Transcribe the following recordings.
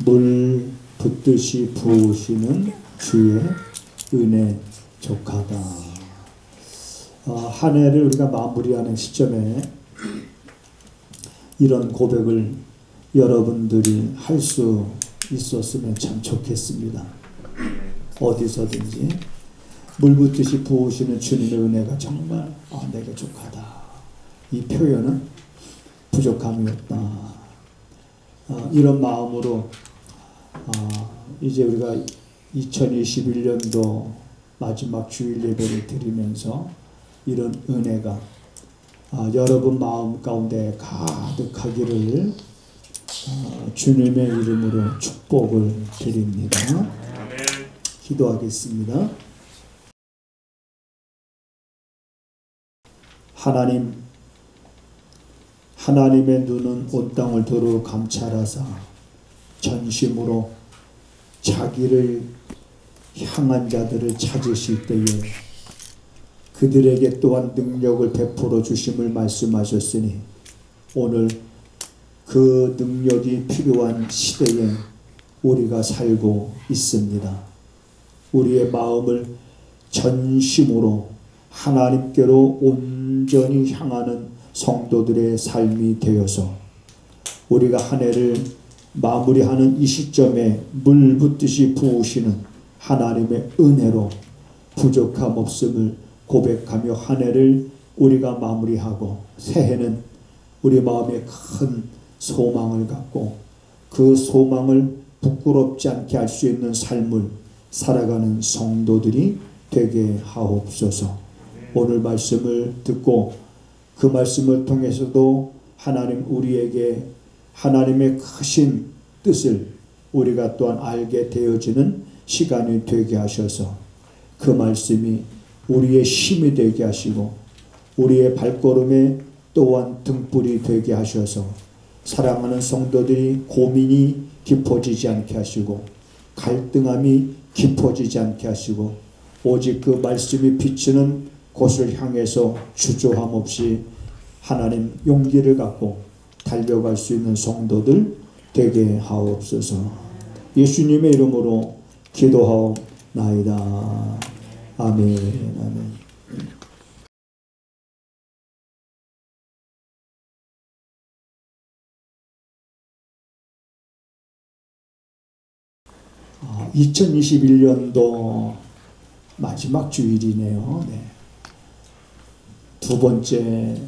물 붓듯이 부으시는 주의 은혜 족하다. 한 해를 우리가 마무리하는 시점에 이런 고백을 여러분들이 할 수 있었으면 참 좋겠습니다. 어디서든지 물 붓듯이 부으시는 주님의 은혜가 정말 내게 족하다. 이 표현은 부족함이 없다. 이런 마음으로 이제 우리가 2021년도 마지막 주일 예배를 드리면서 이런 은혜가 여러분 마음 가운데 가득하기를 주님의 이름으로 축복을 드립니다. 기도하겠습니다. 하나님의 눈은 온 땅을 두루 감찰하사 전심으로 자기를 향한 자들을 찾으실 때에 그들에게 또한 능력을 베풀어 주심을 말씀하셨으니 오늘 그 능력이 필요한 시대에 우리가 살고 있습니다. 우리의 마음을 전심으로 하나님께로 온전히 향하는 성도들의 삶이 되어서 우리가 한 해를 마무리하는 이 시점에 물 붓듯이 부으시는 하나님의 은혜로 부족함 없음을 고백하며 한 해를 우리가 마무리하고 새해는 우리 마음에 큰 소망을 갖고 그 소망을 부끄럽지 않게 할 수 있는 삶을 살아가는 성도들이 되게 하옵소서. 오늘 말씀을 듣고 그 말씀을 통해서도 하나님 우리에게 하나님의 크신 뜻을 우리가 또한 알게 되어지는 시간이 되게 하셔서 그 말씀이 우리의 힘이 되게 하시고 우리의 발걸음에 또한 등불이 되게 하셔서 사랑하는 성도들이 고민이 깊어지지 않게 하시고 갈등함이 깊어지지 않게 하시고 오직 그 말씀이 비추는 곳을 향해서 주저함 없이 하나님 용기를 갖고 달려갈 수 있는 성도들 되게 하옵소서. 예수님의 이름으로 기도하옵나이다. 아멘. 아멘. 2021년도 마지막 주일이네요. 네. 두 번째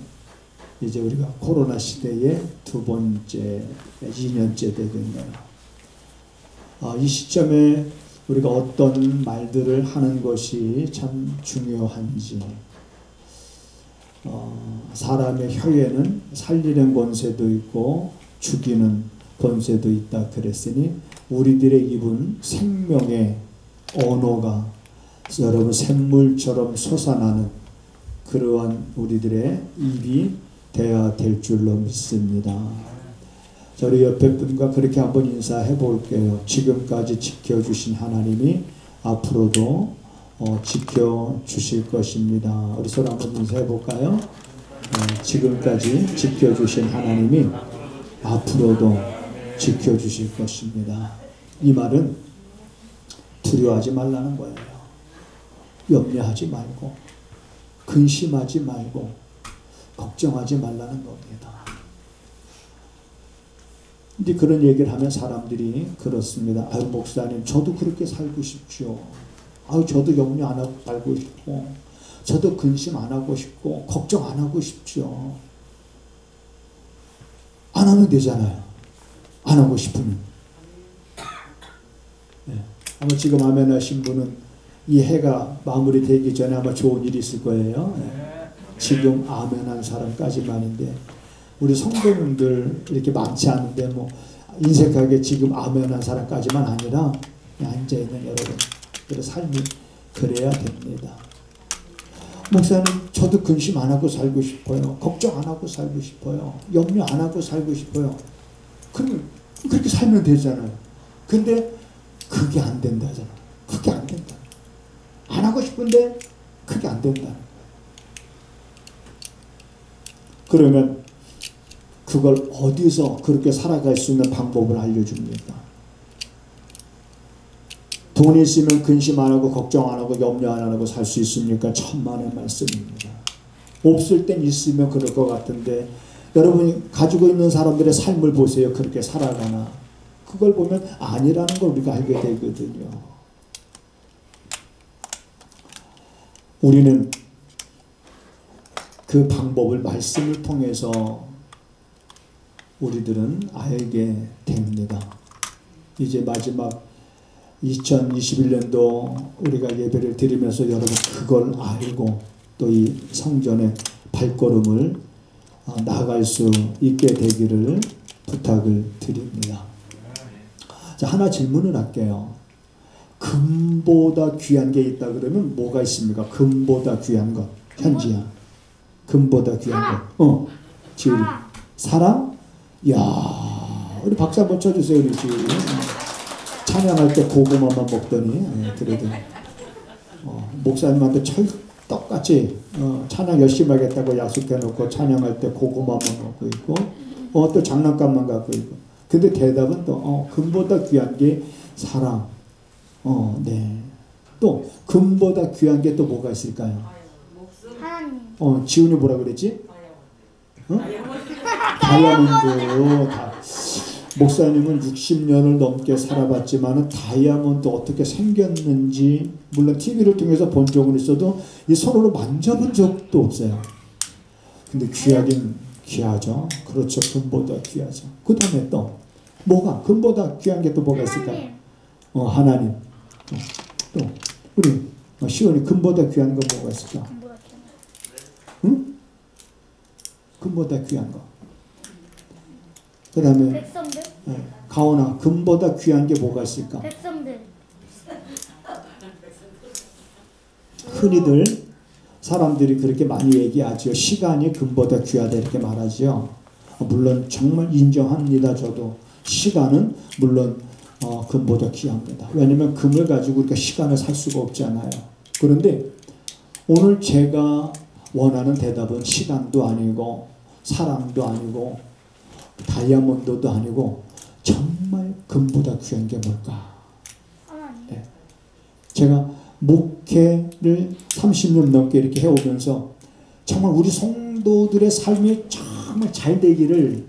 이제 우리가 코로나 시대의 두 번째 2년째 되겠네요. 이 시점에 우리가 어떤 말들을 하는 것이 참 중요한지 사람의 혀에는 살리는 권세도 있고 죽이는 권세도 있다 그랬으니 우리들의 입은 생명의 언어가 여러분 샘물처럼 솟아나는 그러한 우리들의 입이 되어야 될 줄로 믿습니다. 저희 옆에 분과 그렇게 한번 인사해 볼게요. 지금까지 지켜주신 하나님이 앞으로도 지켜주실 것입니다. 우리 서로 한번 인사해 볼까요? 지금까지 지켜주신 하나님이 앞으로도 지켜주실 것입니다. 이 말은 두려워하지 말라는 거예요. 염려하지 말고 근심하지 말고 걱정하지 말라는 겁니다. 근데 그런 얘기를 하면 사람들이 그렇습니다. 아유 목사님 저도 그렇게 살고 싶죠. 아유 저도 염려 안 하고 살고 싶고 저도 근심 안 하고 싶고 걱정 안 하고 싶죠. 안 하면 되잖아요. 안 하고 싶으면. 네. 아마 지금 아멘 하신 분은 이 해가 마무리되기 전에 아마 좋은 일이 있을 거예요. 네. 지금 아멘 한 사람까지만인데 우리 성도님들 이렇게 많지 않은데 뭐 인색하게 지금 아멘 한 사람까지만 아니라 앉아있는 여러분들의 삶이 그래야 됩니다. 목사님 저도 근심 안 하고 살고 싶어요. 걱정 안 하고 살고 싶어요. 염려 안 하고 살고 싶어요. 그럼 그렇게 살면 되잖아요. 근데 그게 안 된다잖아. 그게 안 된다. 안 하고 싶은데 그게 안 된다. 그러면 그걸 어디서 그렇게 살아갈 수 있는 방법을 알려줍니다. 돈 있으면 근심 안 하고 걱정 안 하고 염려 안 하고 살 수 있습니까? 천만의 말씀입니다. 없을 땐 있으면 그럴 것 같은데 여러분이 가지고 있는 사람들의 삶을 보세요. 그렇게 살아가나? 그걸 보면 아니라는 걸 우리가 알게 되거든요. 우리는 그 방법을 말씀을 통해서 우리들은 알게 됩니다. 이제 마지막 2021년도 우리가 예배를 드리면서 여러분 그걸 알고 또 이 성전의 발걸음을 나아갈 수 있게 되기를 부탁을 드립니다. 자, 하나 질문을 할게요. 금보다 귀한 게 있다 그러면 뭐가 있습니까? 금보다 귀한 것. 현지야. 금보다 귀한 것. 지율이. 사랑? 이야, 우리 박수 한번 쳐주세요, 우리 지율이. 찬양할 때 고구마만 먹더니, 그래도. 목사님한테 떡같이 찬양 열심히 하겠다고 약속해놓고 찬양할 때 고구마만 먹고 있고, 또 장난감만 갖고 있고. 근데 대답은 또, 금보다 귀한 게 사랑. 네. 또, 금보다 귀한 게 또 뭐가 있을까요? 하나님. 지훈이 뭐라 그랬지? 다이아몬드. 목사님은 60년을 넘게 살아봤지만 다이아몬드 어떻게 생겼는지 물론 TV를 통해서 본 적은 있어도 이 손으로 만져본 적도 없어요. 근데 귀하긴 귀하죠. 그렇죠. 금보다 귀하죠. 그 다음에 또 뭐가 금보다 귀한 게 또 뭐가 있을까요? 하나님. 또 우리 시원이 금보다 귀한 거 뭐가 있을까? 응? 금보다 귀한 거. 그 다음에 백성들? 가온아, 금보다 귀한 게 뭐가 있을까? 백성들. 흔히들 사람들이 그렇게 많이 얘기하죠. 시간이 금보다 귀하다 이렇게 말하죠. 물론 정말 인정합니다. 저도 시간은 물론 금보다 귀합니다. 왜냐하면 금을 가지고 우리가 시간을 살 수가 없잖아요. 그런데 오늘 제가 원하는 대답은 시간도 아니고 사랑도 아니고 다이아몬드도 아니고 정말 금보다 귀한 게 뭘까? 네. 제가 목회를 30년 넘게 이렇게 해오면서 정말 우리 성도들의 삶이 정말 잘 되기를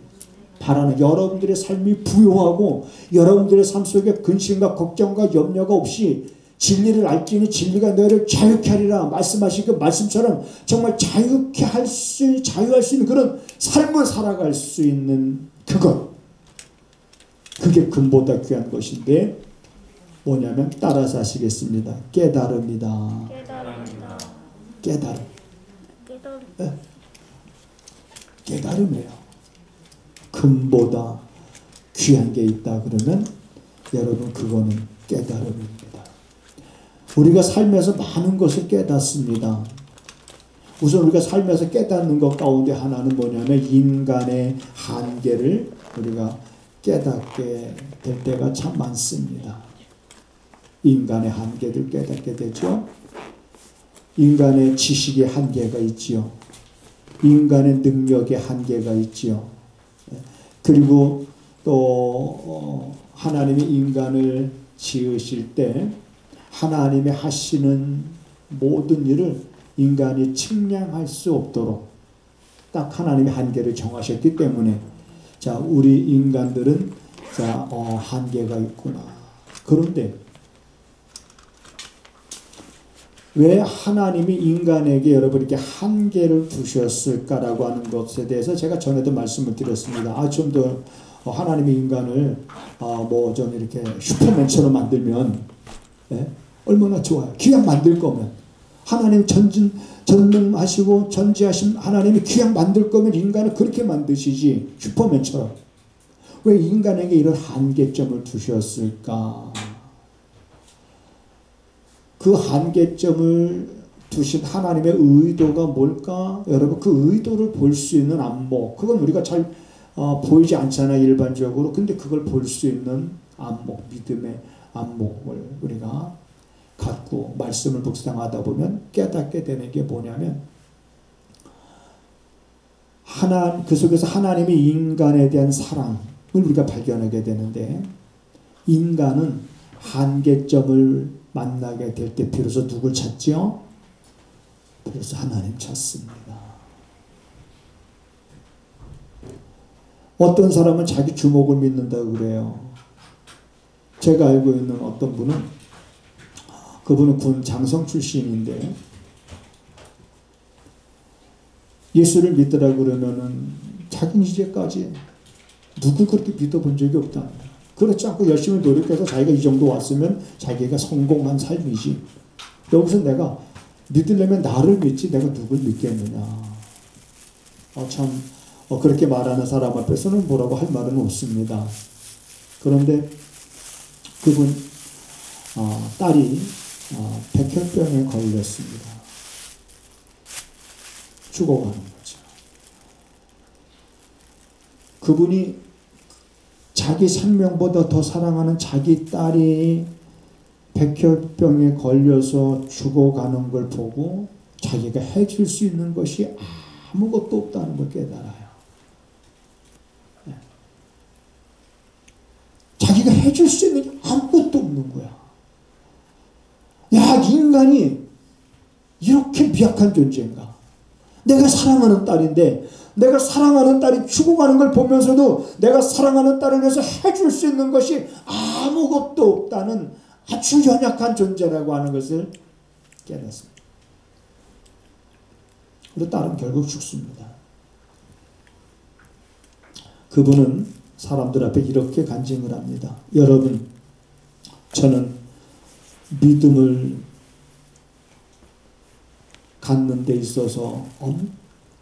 바라는, 여러분들의 삶이 부요하고 여러분들의 삶 속에 근심과 걱정과 염려가 없이 진리를 알지니 진리가 너희를 자유케 하리라 말씀하신 그 말씀처럼 정말 자유할 수 있는 그런 삶을 살아갈 수 있는 그것, 그게 금보다 귀한 것인데 뭐냐면 따라서 하시겠습니다. 깨달음이다. 깨달음. 네. 깨달음이에요. 금보다 귀한 게 있다 그러면 여러분 그거는 깨달음입니다. 우리가 삶에서 많은 것을 깨닫습니다. 우선 우리가 삶에서 깨닫는 것 가운데 하나는 뭐냐면 인간의 한계를 우리가 깨닫게 될 때가 참 많습니다. 인간의 한계를 깨닫게 되죠. 인간의 지식의 한계가 있지요. 인간의 능력의 한계가 있지요. 그리고 또 하나님이 인간을 지으실 때 하나님이 하시는 모든 일을 인간이 측량할 수 없도록 딱 하나님의 한계를 정하셨기 때문에 자, 우리 인간들은 자, 한계가 있구나. 그런데 왜 하나님이 인간에게 여러분 이렇게 한계를 두셨을까라고 하는 것에 대해서 제가 전에도 말씀을 드렸습니다. 좀 더 하나님이 인간을 뭐 좀 이렇게 슈퍼맨처럼 만들면 얼마나 좋아요. 귀양 만들 거면 하나님 전능하시고 전지하신 하나님이 귀양 만들 거면 인간을 그렇게 만드시지 슈퍼맨처럼. 왜 인간에게 이런 한계점을 두셨을까? 그 한계점을 두신 하나님의 의도가 뭘까? 여러분 그 의도를 볼 수 있는 안목, 그건 우리가 잘 보이지 않잖아요, 일반적으로. 근데 그걸 볼 수 있는 안목, 믿음의 안목을 우리가 갖고 말씀을 묵상하다 보면 깨닫게 되는 게 뭐냐면 그 속에서 하나님이 인간에 대한 사랑을 우리가 발견하게 되는데 인간은 한계점을 만나게 될 때 비로소 누굴 찾지요? 비로소 하나님 찾습니다. 어떤 사람은 자기 주먹을 믿는다고 그래요. 제가 알고 있는 어떤 분은, 그분은 군 장성 출신인데 예수를 믿으라고 그러면은 자기는 이제까지 누구 그렇게 믿어본 적이 없답니다. 그렇지 않고 열심히 노력해서 자기가 이 정도 왔으면 자기가 성공한 삶이지. 여기서 내가 믿으려면 나를 믿지 내가 누굴 믿겠느냐. 그렇게 말하는 사람 앞에서는 뭐라고 할 말은 없습니다. 그런데 그분 딸이 백혈병에 걸렸습니다. 죽어가는 거죠. 그분이 자기 생명보다 더 사랑하는 자기 딸이 백혈병에 걸려서 죽어가는 걸 보고 자기가 해줄 수 있는 것이 아무것도 없다는 걸 깨달아요. 자기가 해줄 수 있는 게 아무것도 없는 거야. 야, 인간이 이렇게 미약한 존재인가? 내가 사랑하는 딸인데, 내가 사랑하는 딸이 죽어가는 걸 보면서도 내가 사랑하는 딸을 위해서 해줄 수 있는 것이 아무것도 없다는 아주 연약한 존재라고 하는 것을 깨닫습니다. 그리고 딸은 결국 죽습니다. 그분은 사람들 앞에 이렇게 간증을 합니다. 여러분, 저는 믿음을 갖는 데 있어서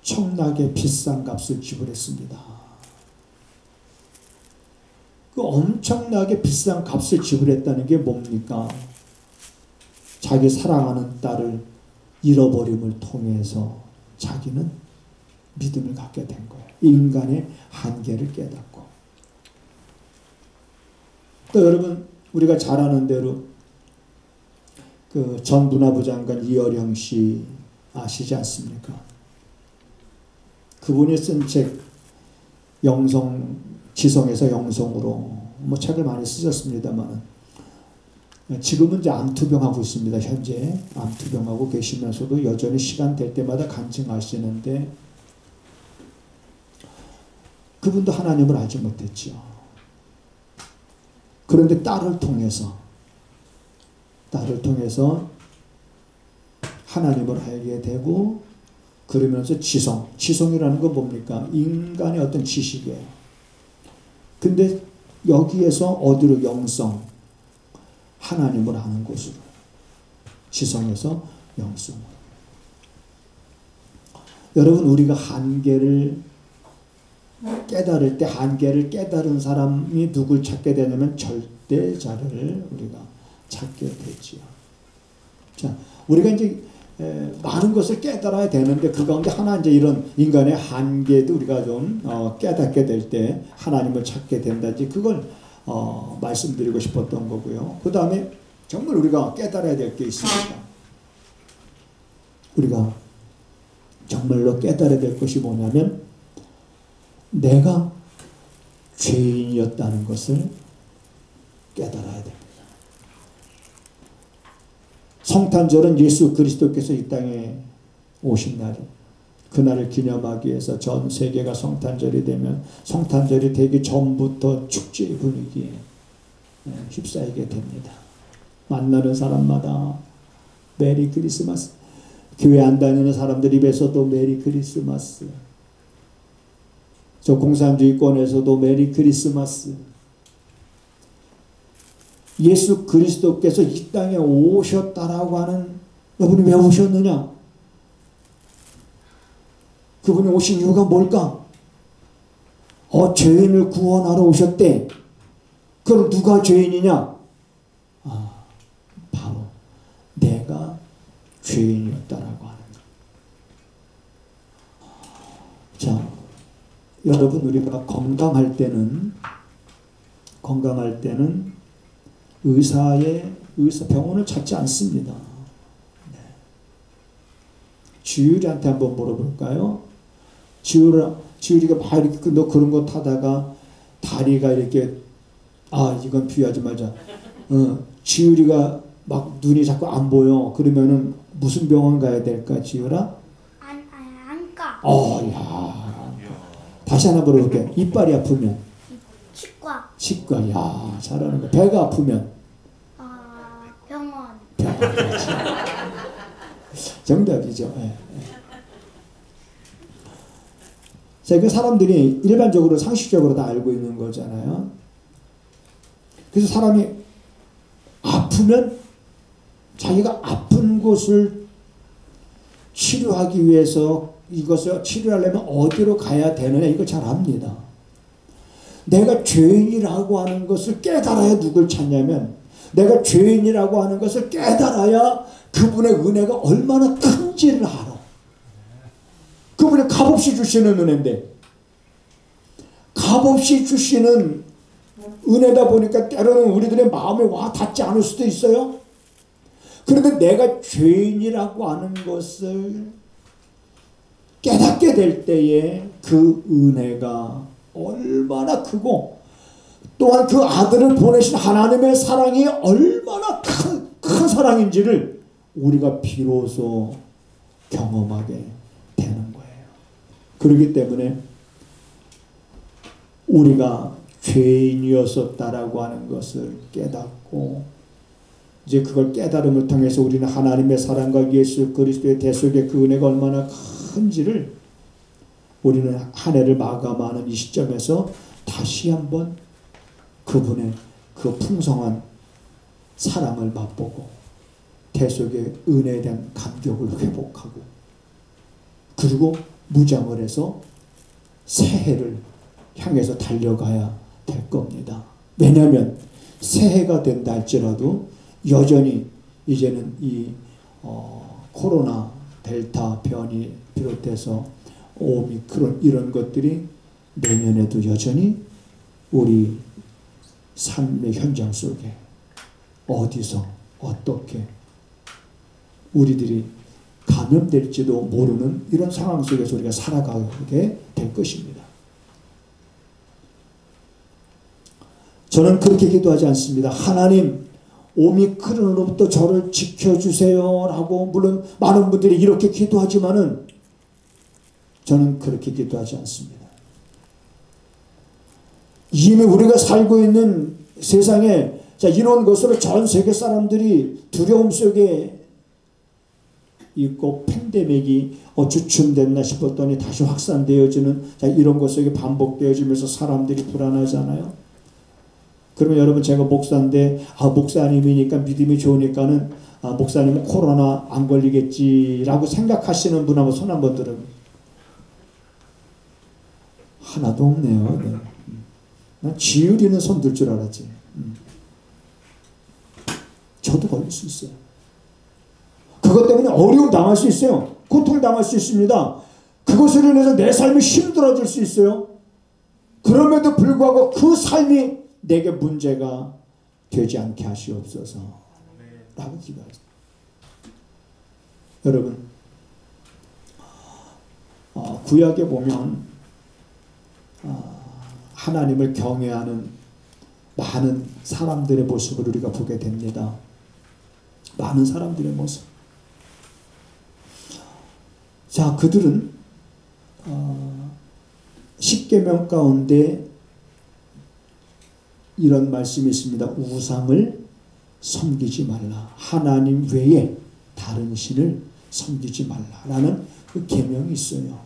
엄청나게 비싼 값을 지불했습니다. 그 엄청나게 비싼 값을 지불했다는 게 뭡니까? 자기 사랑하는 딸을 잃어버림을 통해서 자기는 믿음을 갖게 된 거예요. 인간의 한계를 깨닫고. 또 여러분, 우리가 잘 아는 대로 그 전 문화부 장관 이어령 씨 아시지 않습니까? 그분이 쓴 책 지성에서 영성으로 책을 많이 쓰셨습니다만 지금은 이제 암투병하고 있습니다. 현재 암투병하고 계시면서도 여전히 시간 될 때마다 간증하시는데 그분도 하나님을 알지 못했죠. 그런데 딸을 통해서 하나님을 알게 되고, 그러면서 지성이라는 건 뭡니까? 인간의 어떤 지식이에요. 근데 여기에서 어디로? 영성, 하나님을 아는 곳으로, 지성에서 영성으로. 여러분, 우리가 한계를 깨달을 때, 한계를 깨달은 사람이 누굴 찾게 되냐면 절대자를 우리가 찾게 되지요. 자, 우리가 이제 많은 것을 깨달아야 되는데 그 가운데 하나 이제 이런 인간의 한계도 우리가 좀 깨닫게 될 때 하나님을 찾게 된다지, 그걸 말씀드리고 싶었던 거고요. 그 다음에 정말 우리가 깨달아야 될 게 있습니다. 우리가 정말로 깨달아야 될 것이 뭐냐면 내가 죄인이었다는 것을 깨달아야 됩니다. 성탄절은 예수 그리스도께서 이 땅에 오신 날이, 그날을 기념하기 위해서 전 세계가 성탄절이 되면 성탄절이 되기 전부터 축제의 분위기에 휩싸이게 됩니다. 만나는 사람마다 메리 크리스마스, 교회 안 다니는 사람들 입에서도 메리 크리스마스, 저 공산주의권에서도 메리 크리스마스. 예수 그리스도께서 이 땅에 오셨다라고 하는, 여러분이 왜 오셨느냐? 그분이 오신 이유가 뭘까? 죄인을 구원하러 오셨대. 그럼 누가 죄인이냐? 바로 내가 죄인이었다라고 하는 거. 자, 여러분, 우리가 건강할 때는 병원을 찾지 않습니다. 네. 지율이한테 한번 물어볼까요? 지율이가 막 이렇게 너 그런 거 타다가 다리가 이렇게, 이건 비유하지 말자. 지율이가 막 눈이 자꾸 안 보여. 그러면은 무슨 병원 가야 될까, 지율아? 안과. 야. 다시 하나 물어볼게. 이빨이 아프면? 치과. 치과. 야, 잘하는 거. 배가 아프면? 병원. 정답이죠. 예. 자, 그 사람들이 일반적으로 상식적으로 다 알고 있는 거잖아요. 그래서 사람이 아프면 자기가 아픈 곳을 치료하기 위해서 이것을 치료하려면 어디로 가야 되느냐 이걸 잘 압니다. 내가 죄인이라고 하는 것을 깨달아야 누굴 찾냐면 내가 죄인이라고 하는 것을 깨달아야 그분의 은혜가 얼마나 큰지를 알아. 그분이 값없이 주시는 은혜인데 값없이 주시는 은혜다 보니까 때로는 우리들의 마음에 와 닿지 않을 수도 있어요. 그런데 내가 죄인이라고 하는 것을 깨닫게 될 때에 그 은혜가 얼마나 크고 또한 그 아들을 보내신 하나님의 사랑이 얼마나 큰 사랑인지를 우리가 비로소 경험하게 되는 거예요. 그렇기 때문에 우리가 죄인이었었다라고 하는 것을 깨닫고 이제 그걸 깨달음을 통해서 우리는 하나님의 사랑과 예수 그리스도의 대속의 그 은혜가 얼마나 큰지를 우리는 한 해를 마감하는 이 시점에서 다시 한번 그분의 그 풍성한 사랑을 맛보고 대속의 은혜에 대한 감격을 회복하고 그리고 무장을 해서 새해를 향해서 달려가야 될 겁니다. 왜냐하면 새해가 된다 할지라도 여전히 이제는 이 코로나 델타 변이 비롯해서 오미크론 이런 것들이 내년에도 여전히 우리 삶의 현장 속에 어디서 어떻게 우리들이 감염될지도 모르는 이런 상황 속에서 우리가 살아가게 될 것입니다. 저는 그렇게 기도하지 않습니다. 하나님 오미크론으로부터 저를 지켜주세요 라고 물론 많은 분들이 이렇게 기도하지만은 저는 그렇게 기도하지 않습니다. 이미 우리가 살고 있는 세상에 자 이런 것으로 전 세계 사람들이 두려움 속에 있고 팬데믹이 주춤됐나 싶었더니 다시 확산되어지는 자 이런 것 속에 반복되어지면서 사람들이 불안하잖아요. 그러면 여러분 제가 목사인데 목사님이니까 믿음이 좋으니까는 목사님은 코로나 안 걸리겠지라고 생각하시는 분 한번 손 한번 들어요. 하나도 없네요. 네. 난 지율이는 손 들 줄 알았지. 저도 걸릴 수 있어요. 그것 때문에 어려움 당할 수 있어요. 고통 당할 수 있습니다. 그것으로 인해서 내 삶이 힘들어질 수 있어요. 그럼에도 불구하고 그 삶이 내게 문제가 되지 않게 하시옵소서 라고 기도하죠. 여러분 구약에 보면 하나님을 경외하는 많은 사람들의 모습을 우리가 보게 됩니다. 많은 사람들의 모습. 자, 그들은 십계명 가운데 이런 말씀이 있습니다. 우상을 섬기지 말라. 하나님 외에 다른 신을 섬기지 말라라는 그 계명이 있어요.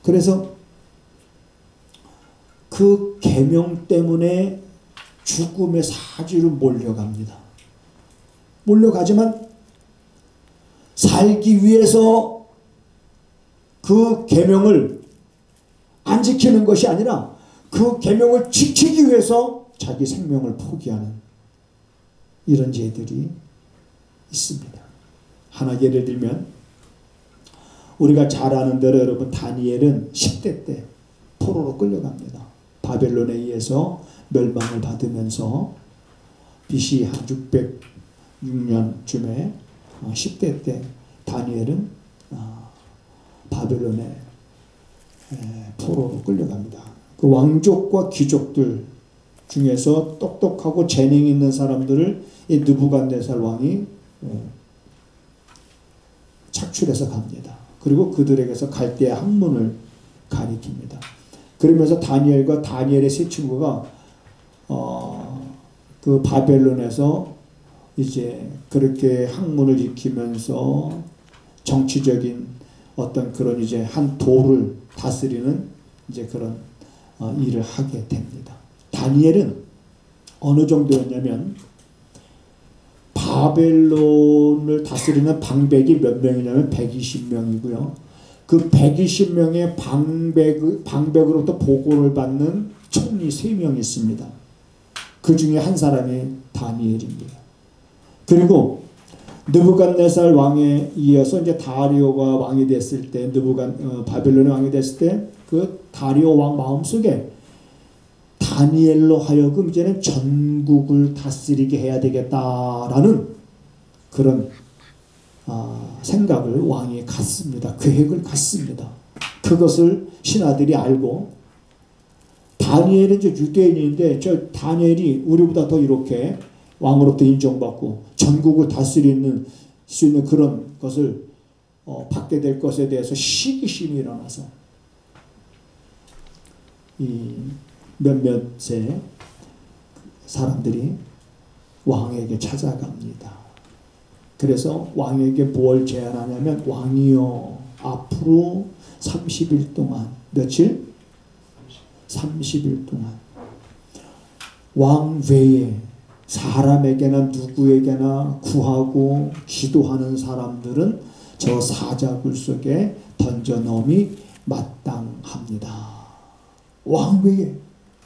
그래서 그 계명 때문에 죽음의 사지로 몰려갑니다. 몰려가지만 살기 위해서 그 계명을 안 지키는 것이 아니라 그 계명을 지키기 위해서 자기 생명을 포기하는 이런 죄들이 있습니다. 하나 예를 들면 우리가 잘 아는 대로 여러분 다니엘은 10대 때 포로로 끌려갑니다. 바벨론에 의해서 멸망을 받으면서 BC 한 606년쯤에 10대 때 다니엘은 바벨론에 포로로 끌려갑니다. 그 왕족과 귀족들 중에서 똑똑하고 재능 있는 사람들을 이 느부갓네살 왕이 착출해서 갑니다. 그리고 그들에게서 갈대의 학문을 가리킵니다. 그러면서 다니엘과 다니엘의 세 친구가 그 바벨론에서 이제 그렇게 학문을 익히면서 정치적인 어떤 그런 이제 한 도를 다스리는 이제 그런 일을 하게 됩니다. 다니엘은 어느 정도였냐면 바벨론을 다스리는 방백이 몇 명이냐면 120명이고요. 그 120명의 방백으로부터 보고를 받는 총리 3명이 있습니다. 그 중에 한 사람이 다니엘입니다. 그리고 느부갓네살 왕에 이어서 이제 다리오가 왕이 됐을 때, 바벨론의 왕이 됐을 때 그 다리오 왕 마음속에 다니엘로 하여금 이제는 전국을 다스리게 해야 되겠다라는 그런 생각을 왕이 갖습니다. 계획을 갖습니다. 그것을 신하들이 알고, 다니엘은 이제 유대인인데 저 다니엘이 우리보다 더 이렇게 왕으로부터 인정받고 전국을 다스리는 수 있는 그런 것을 받게 될 것에 대해서 시기심이 일어나서 이 몇몇의 사람들이 왕에게 찾아갑니다. 그래서 왕에게 뭘 제안하냐면, 왕이여, 앞으로 30일 동안, 며칠? 30일 동안 왕 외에 사람에게나 누구에게나 구하고 기도하는 사람들은 저 사자굴 속에 던져넣음이 마땅합니다. 왕 외에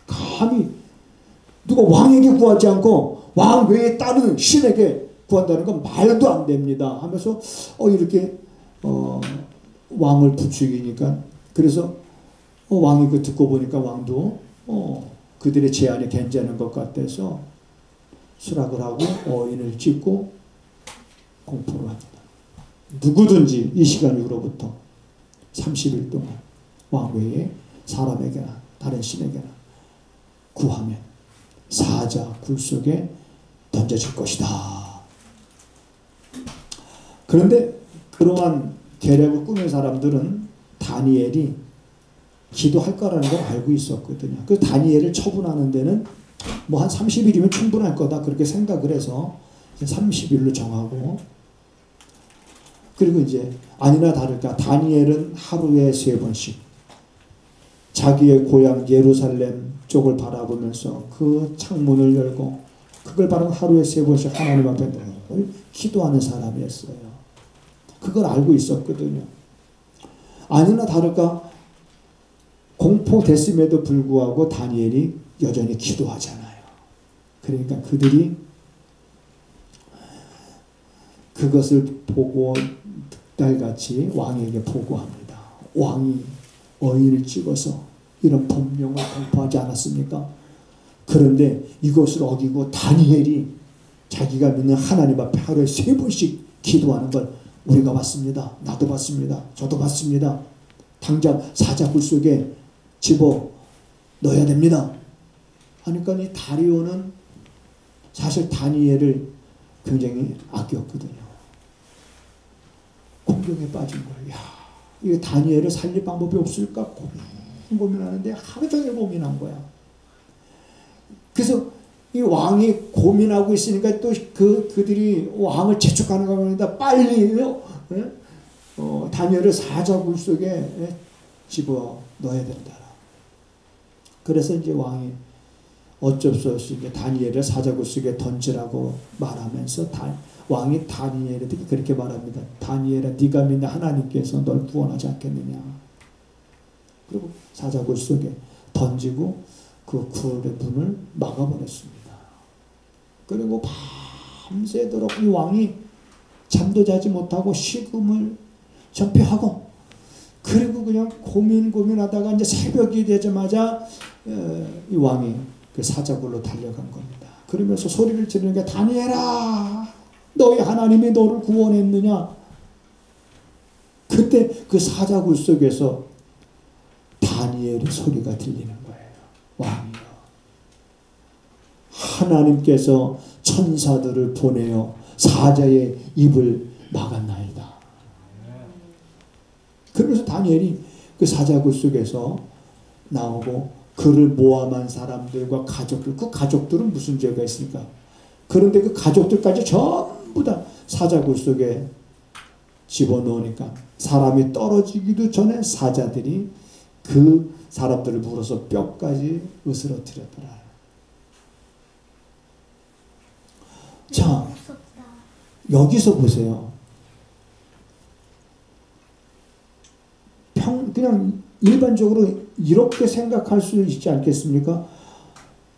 감히 누가 왕에게 구하지 않고 왕 외에 다른 신에게 구한다는 건 말도 안 됩니다 하면서 이렇게 왕을 부추기니까, 그래서 왕이 그 듣고 보니까 왕도 그들의 제안이 괜찮은 것 같아서 수락을 하고 어인을 찍고 공포를 합니다. 누구든지 이 시간 이후로부터 30일 동안 왕 외에 사람에게나 다른 신에게나 구하면 사자 굴 속에 던져질 것이다. 그런데 그러한 계략을 꾸민 사람들은 다니엘이 기도할 거라는 걸 알고 있었거든요. 그 다니엘을 처분하는 데는 뭐 한 30일이면 충분할 거다 그렇게 생각을 해서 30일로 정하고, 그리고 이제 아니나 다를까 다니엘은 하루에 3번씩 자기의 고향 예루살렘 쪽을 바라보면서 그 창문을 열고 그걸 바라보면 하루에 3번씩 하나님 앞에 기도하는 사람이었어요. 그걸 알고 있었거든요. 아니나 다를까 공포됐음에도 불구하고 다니엘이 여전히 기도하잖아요. 그러니까 그들이 그것을 보고 득달같이 왕에게 보고합니다. 왕이 어인을 찍어서 이런 법령을 공포하지 않았습니까? 그런데 이것을 어기고 다니엘이 자기가 믿는 하나님 앞에 하루에 3번씩 기도하는 걸 우리가 봤습니다. 나도 봤습니다. 저도 봤습니다. 당장 사자굴 속에 집어 넣어야 됩니다. 하니까 이 다리오는 사실 다니엘을 굉장히 아꼈거든요. 공경에 빠진 거예요. 야, 이 다니엘을 살릴 방법이 없을까 고민하는데 하루 종일 고민한 거야. 그래서 이 왕이 고민하고 있으니까 또 그들이 왕을 재촉하는 겁니다. 빨리 다니엘을 사자굴 속에 집어 넣어야 된다. 그래서 이제 왕이 어쩔 수 없이 다니엘을 사자굴 속에 던지라고 말하면서 왕이 다니엘에게 그렇게 말합니다. 다니엘아, 네가 믿는 하나님께서 널 구원하지 않겠느냐. 그리고 사자굴 속에 던지고 그 굴의 문을 막아버렸습니다. 그리고 밤새도록 이 왕이 잠도 자지 못하고 식음을 전폐하고, 그리고 그냥 고민하다가 이제 새벽이 되자마자 이 왕이 그 사자굴로 달려간 겁니다. 그러면서 소리를 지르는 게 다니엘아, 너희 하나님이 너를 구원했느냐. 그때 그 사자굴 속에서 다니엘의 소리가 들리는 거예요. 왕이여, 하나님께서 천사들을 보내어 사자의 입을 막았나이다. 그러면서 다니엘이 그 사자굴 속에서 나오고 그를 모함한 사람들과 가족들, 그 가족들은 무슨 죄가 있습니까? 그런데 그 가족들까지 전부 다 사자굴 속에 집어넣으니까 사람이 떨어지기도 전에 사자들이 그 사람들을 물어서 뼈까지 으스러뜨렸더라. 자, 여기서 보세요. 그냥 일반적으로 이렇게 생각할 수 있지 않겠습니까?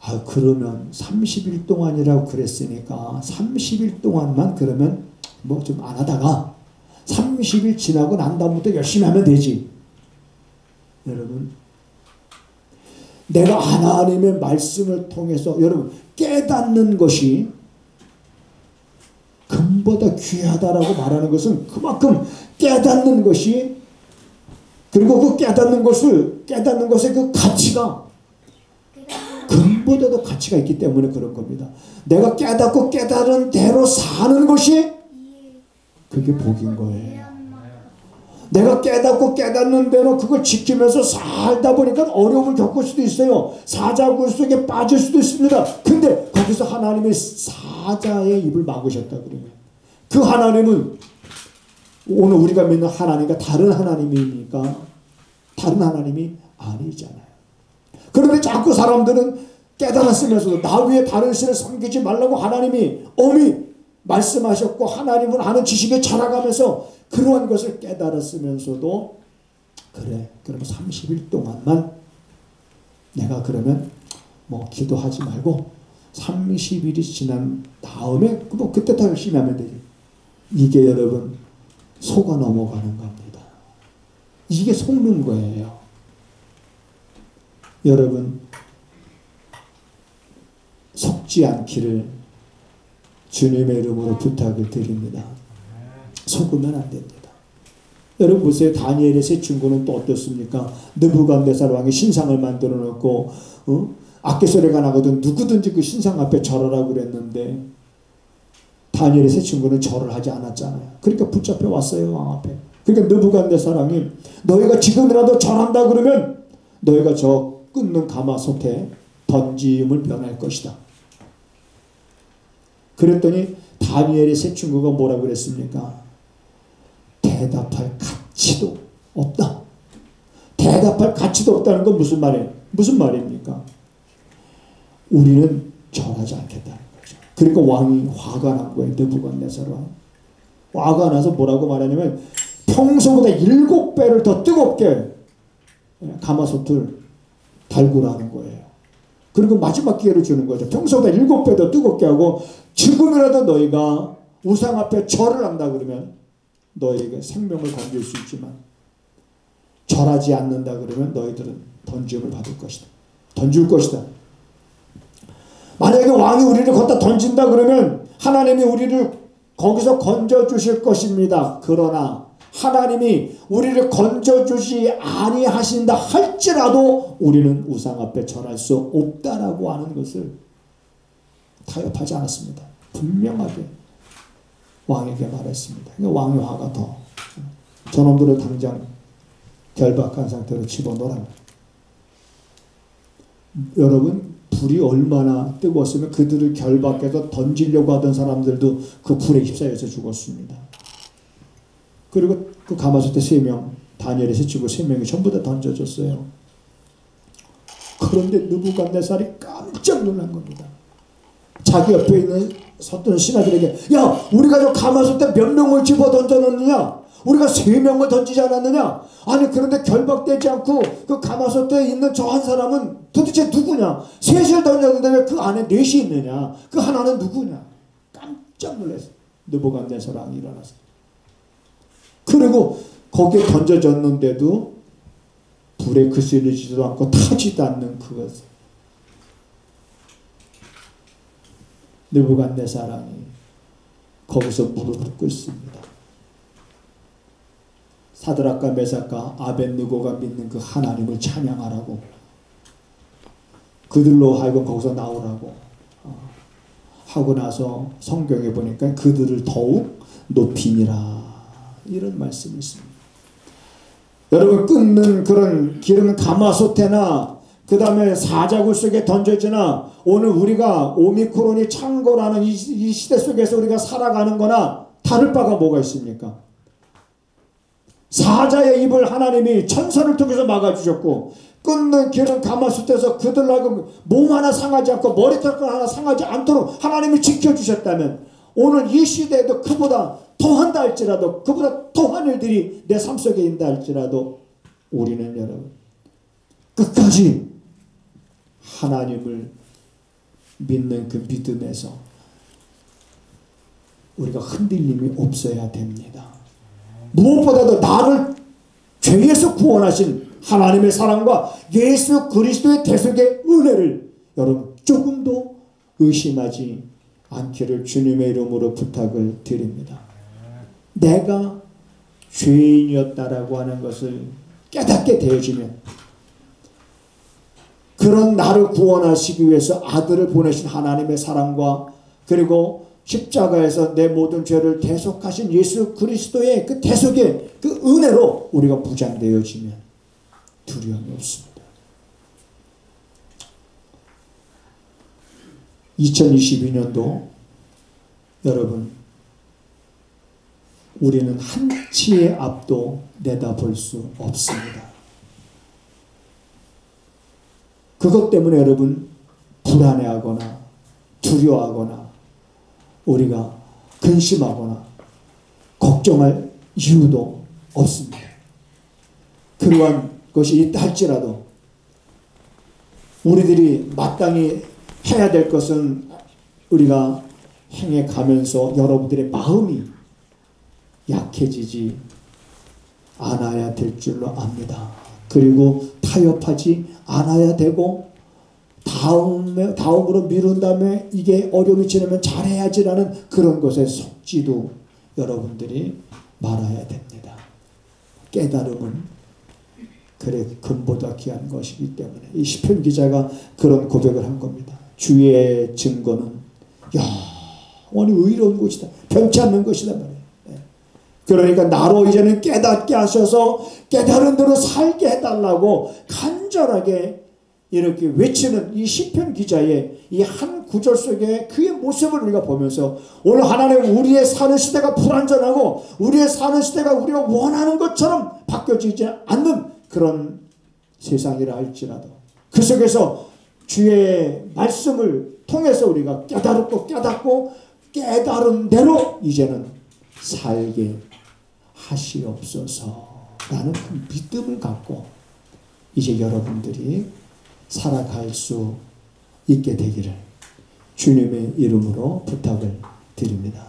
아, 그러면 30일 동안이라고 그랬으니까 30일 동안만 그러면 뭐 좀 안 하다가 30일 지나고 난 다음부터 열심히 하면 되지. 여러분, 내가 하나님의 말씀을 통해서 여러분 깨닫는 것이 금보다 귀하다라고 말하는 것은 그만큼 깨닫는 것이, 그리고 그 깨닫는 것의 그 가치가 금보다도 가치가 있기 때문에 그런 겁니다. 내가 깨닫고 깨달은 대로 사는 것이 그게 복인 거예요. 내가 깨닫고 깨닫는 대로 그걸 지키면서 살다 보니까 어려움을 겪을 수도 있어요. 사자굴 속에 빠질 수도 있습니다. 근데 거기서 하나님이 사자의 입을 막으셨다 그래요. 그 하나님은 오늘 우리가 믿는 하나님과 다른 하나님입니까? 다른 하나님이 아니잖아요. 그런데 자꾸 사람들은 깨달았으면서도 나 위에 다른 신을 섬기지 말라고 하나님이 엄히 말씀하셨고 하나님은 아는 지식에 자라가면서 그러한 것을 깨달았으면서도 그래, 그러면 30일 동안만 내가 그러면 뭐 기도하지 말고 30일이 지난 다음에 뭐 그때 더 열심히 하면 되지. 이게 여러분 속아 넘어가는 겁니다. 이게 속는 거예요. 여러분 속지 않기를 주님의 이름으로 부탁을 드립니다. 속으면 안 됩니다. 여러분 보세요. 다니엘의 세 친구는 또 어떻습니까? 느부갓네살 왕이 신상을 만들어 놓고 악개소리가 나거든 누구든지 그 신상 앞에 절하라고 그랬는데 다니엘의 세 친구는 절을 하지 않았잖아요. 그러니까 붙잡혀 왔어요. 왕 앞에. 그러니까 느부갓네살 왕이 너희가 지금이라도 절한다 그러면 너희가 저 끊는 가마솥에 던짐을 면할 것이다. 그랬더니 다니엘의 세 친구가 뭐라고 그랬습니까? 대답할 가치도 없다. 대답할 가치도 없다는 건 무슨 말이에요? 무슨 말입니까? 우리는 절하지 않겠다는 거죠. 그러니까 왕이 화가 난 거예요. 느부갓네살 왕. 화가 나서 뭐라고 말하냐면 평소보다 7배를 더 뜨겁게 가마솥을 달구라는 거예요. 그리고 마지막 기회를 주는 거죠. 평소보다 7배 더 뜨겁게 하고 지금이라도 너희가 우상 앞에 절을 한다 그러면 너희에게 생명을 건질 수 있지만 절하지 않는다 그러면 너희들은 던짐을 받을 것이다. 던질 것이다. 만약에 왕이 우리를 걷다 던진다 그러면 하나님이 우리를 거기서 건져주실 것입니다. 그러나 하나님이 우리를 건져주지 아니하신다 할지라도 우리는 우상 앞에 절할 수 없다라고 하는 것을 타협하지 않았습니다. 분명하게 왕에게 말했습니다. 왕의 화가 더 저놈들을 당장 결박한 상태로 집어넣으라. 여러분 불이 얼마나 뜨거웠으면 그들을 결박해서 던지려고 하던 사람들도 그 불에 휩싸여서 죽었습니다. 그리고 그 가마솥에 3명, 다니엘의 세 친구 3명이 전부 다 던져졌어요. 그런데 느부갓네살이 깜짝 놀란 겁니다. 자기 옆에 있는 섰던 신하들에게 야 우리가 저 가마솥에 몇 명을 집어 던져놓느냐? 우리가 3명을 던지지 않았느냐? 아니 그런데 결박되지 않고 그 가마솥에 있는 저 한 사람은 도대체 누구냐? 3을 던졌는데 왜 그 안에 4이 있느냐? 그 하나는 누구냐? 깜짝 놀랐어요. 느부갓네살 왕이 일어나서. 그리고 거기에 던져졌는데도 불에 그스리지도 않고 타지도 않는 그것. 느부갓네살 왕이 거기서 무릎을 꿇습니다. 사드락과 메삭과 아벳느고가 믿는 그 하나님을 찬양하라고 그들로 하여금 거기서 나오라고 하고 나서 성경에 보니까 그들을 더욱 높이니라 이런 말씀이 있습니다. 여러분 끊는 그런 기름 가마솥에나 그 다음에 사자굴 속에 던져지나 오늘 우리가 오미크론이 창궐하는 이 시대 속에서 우리가 살아가는 거나 다를 바가 뭐가 있습니까? 사자의 입을 하나님이 천사를 통해서 막아주셨고 끊는 기름 가마솥에서 그들하고 몸 하나 상하지 않고 머리털 하나 상하지 않도록 하나님이 지켜주셨다면 오늘 이 시대에도 그보다 더한다 할지라도 그보다 더한 일들이 내 삶 속에 있다 할지라도 우리는 여러분 끝까지 하나님을 믿는 그 믿음에서 우리가 흔들림이 없어야 됩니다. 무엇보다도 나를 죄에서 구원하신 하나님의 사랑과 예수 그리스도의 대속의 은혜를 여러분 조금도 의심하지 않기를 주님의 이름으로 부탁을 드립니다. 내가 죄인이었다라고 하는 것을 깨닫게 되어지면 그런 나를 구원하시기 위해서 아들을 보내신 하나님의 사랑과 그리고 십자가에서 내 모든 죄를 대속하신 예수 그리스도의 그 대속의 그 은혜로 우리가 무장되어지면 두려움이 없습니다. 2022년도 여러분 우리는 한치의 앞도 내다볼 수 없습니다. 그것 때문에 여러분 불안해하거나 두려워하거나 우리가 근심하거나 걱정할 이유도 없습니다. 그러한 것이 있다 할지라도 우리들이 마땅히 해야 될 것은 우리가 행해 가면서 여러분들의 마음이 약해지지 않아야 될 줄로 압니다. 그리고 타협하지 않아야 되고 다음으로 미룬 다음에 이게 어려움이 지나면 잘해야지라는 그런 것에 속지도 여러분들이 말아야 됩니다. 깨달음은 그래 금보다 귀한 것이기 때문에 이 시편 기자가 그런 고백을 한 겁니다. 주의 증거는 영원히 의로운 것이다. 변치 않는 것이다 말이에요. 그러니까 나로 이제는 깨닫게 하셔서 깨달은 대로 살게 해달라고 간절하게 이렇게 외치는 이 시편 기자의 이 한 구절 속에 그의 모습을 우리가 보면서 오늘 하나님 우리의 사는 시대가 불완전하고 우리의 사는 시대가 우리가 원하는 것처럼 바뀌어지지 않는 그런 세상이라 할지라도 그 속에서 주의 말씀을 통해서 우리가 깨닫고 깨달은 대로 이제는 살게 하시옵소서라는 그 믿음을 갖고 이제 여러분들이 살아갈 수 있게 되기를 주님의 이름으로 부탁을 드립니다.